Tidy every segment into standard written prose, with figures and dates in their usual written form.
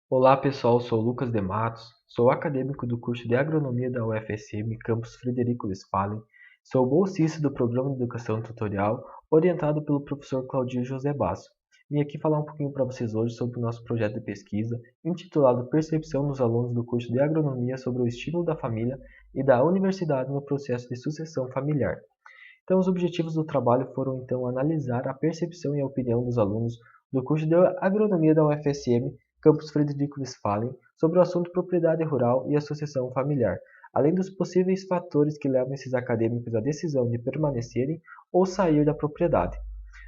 Olá pessoal, sou Lucas de Matos, sou acadêmico do curso de Agronomia da UFSM, campus Frederico Westphalen, sou bolsista do Programa de Educação Tutorial, orientado pelo professor Claudio José Basso. Vim aqui falar um pouquinho para vocês hoje sobre o nosso projeto de pesquisa, intitulado Percepção dos alunos do curso de Agronomia sobre o estímulo da família e da universidade no processo de sucessão familiar. Então, os objetivos do trabalho foram então analisar a percepção e a opinião dos alunos do curso de Agronomia da UFSM, campus Frederico Westphalen, sobre o assunto propriedade rural e associação familiar, além dos possíveis fatores que levam esses acadêmicos à decisão de permanecerem ou sair da propriedade.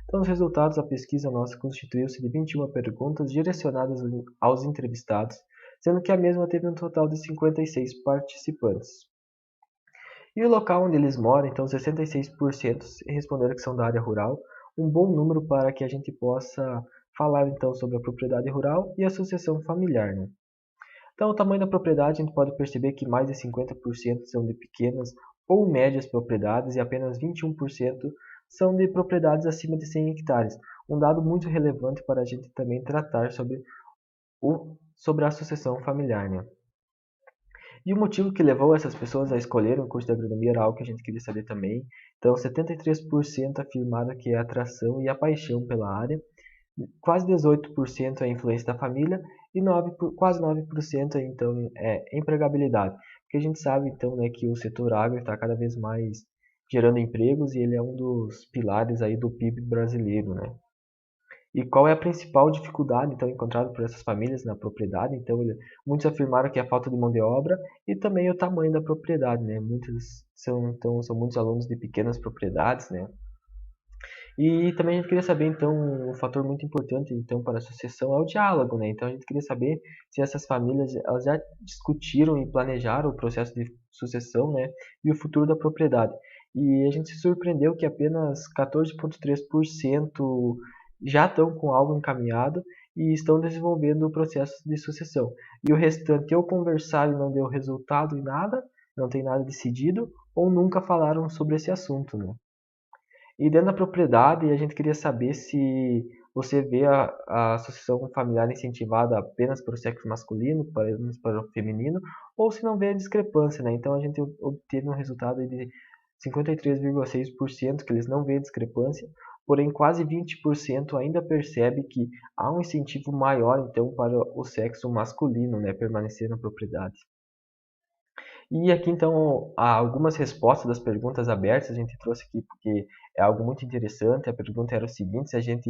Então, os resultados da pesquisa nossa constituiu-se de 21 perguntas direcionadas aos entrevistados, sendo que a mesma teve um total de 56 participantes. E o local onde eles moram, então 66% responderam que são da área rural, um bom número para que a gente possa falar então sobre a propriedade rural e a sucessão familiar, né? Então, o tamanho da propriedade, a gente pode perceber que mais de 50% são de pequenas ou médias propriedades e apenas 21% são de propriedades acima de 100 hectares. Um dado muito relevante para a gente também tratar sobre a sucessão familiar, né? E o motivo que levou essas pessoas a escolherem o curso de agronomia era algo que a gente queria saber também. Então, 73% afirmaram que é a atração e a paixão pela área, quase 18% é a influência da família e quase 9% então é empregabilidade. Porque a gente sabe então, né, que o setor agro está cada vez mais gerando empregos e ele é um dos pilares aí do PIB brasileiro, né? E qual é a principal dificuldade então encontrada por essas famílias na propriedade? Então, muitos afirmaram que é a falta de mão de obra e também o tamanho da propriedade, né? Muitos são muitos alunos de pequenas propriedades, né? E também a gente queria saber então um fator muito importante então para a sucessão é o diálogo, né? Então a gente queria saber se essas famílias elas já discutiram e planejaram o processo de sucessão, né? E o futuro da propriedade. E a gente se surpreendeu que apenas 14,3% já estão com algo encaminhado e estão desenvolvendo o processo de sucessão. E o restante ou conversaram e não deu resultado em nada, não tem nada decidido, ou nunca falaram sobre esse assunto, né? E dentro da propriedade, a gente queria saber se você vê a sucessão familiar incentivada apenas para o sexo masculino, apenas para o feminino, ou se não vê a discrepância, né? Então a gente obteve um resultado de 53,6% que eles não veem discrepância, porém quase 20% ainda percebe que há um incentivo maior então para o sexo masculino, né, permanecer na propriedade. E aqui então há algumas respostas das perguntas abertas, a gente trouxe aqui porque é algo muito interessante. A pergunta era o seguinte: se a gente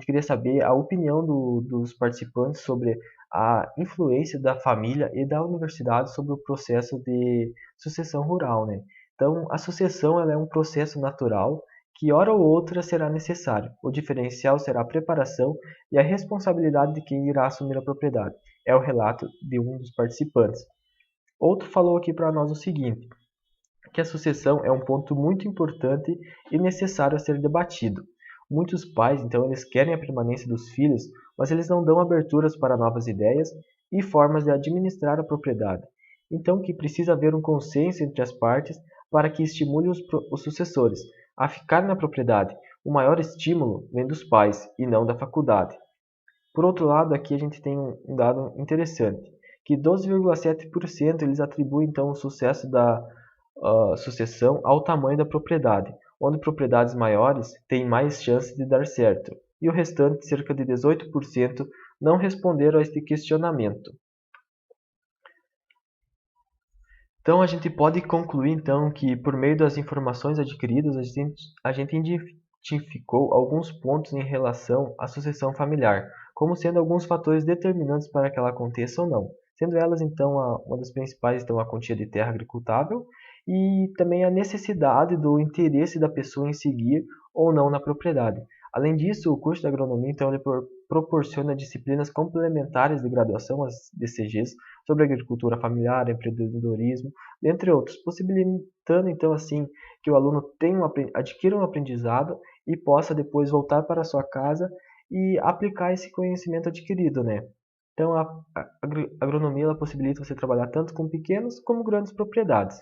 queria saber a opinião dos participantes sobre a influência da família e da universidade sobre o processo de sucessão rural, né? Então, a sucessão ela é um processo natural que hora ou outra será necessário. O diferencial será a preparação e a responsabilidade de quem irá assumir a propriedade. É o relato de um dos participantes. Outro falou aqui para nós o seguinte, que a sucessão é um ponto muito importante e necessário a ser debatido. Muitos pais, então, eles querem a permanência dos filhos, mas eles não dão aberturas para novas ideias e formas de administrar a propriedade. Então, que precisa haver um consenso entre as partes para que estimule os sucessores a ficar na propriedade. O maior estímulo vem dos pais e não da faculdade. Por outro lado, aqui a gente tem um dado interessante, que 12,7% eles atribuem então o sucesso da sucessão ao tamanho da propriedade, onde propriedades maiores têm mais chance de dar certo, e o restante, cerca de 18%, não responderam a este questionamento. Então a gente pode concluir então que por meio das informações adquiridas a gente identificou alguns pontos em relação à sucessão familiar, como sendo alguns fatores determinantes para que ela aconteça ou não. Sendo elas então uma das principais então a quantia de terra agricultável e também a necessidade do interesse da pessoa em seguir ou não na propriedade. Além disso, o curso de agronomia então ele proporciona disciplinas complementares de graduação, as DCGs, sobre agricultura familiar, empreendedorismo, entre outros, possibilitando então assim que o aluno adquira um aprendizado e possa depois voltar para a sua casa e aplicar esse conhecimento adquirido, né? Então a agronomia ela possibilita você trabalhar tanto com pequenas como grandes propriedades.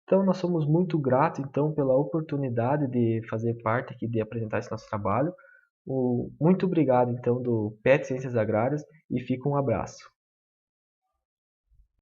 Então nós somos muito gratos então pela oportunidade de fazer parte aqui de apresentar esse nosso trabalho. Muito obrigado, então, do PET Ciências Agrárias e fica um abraço.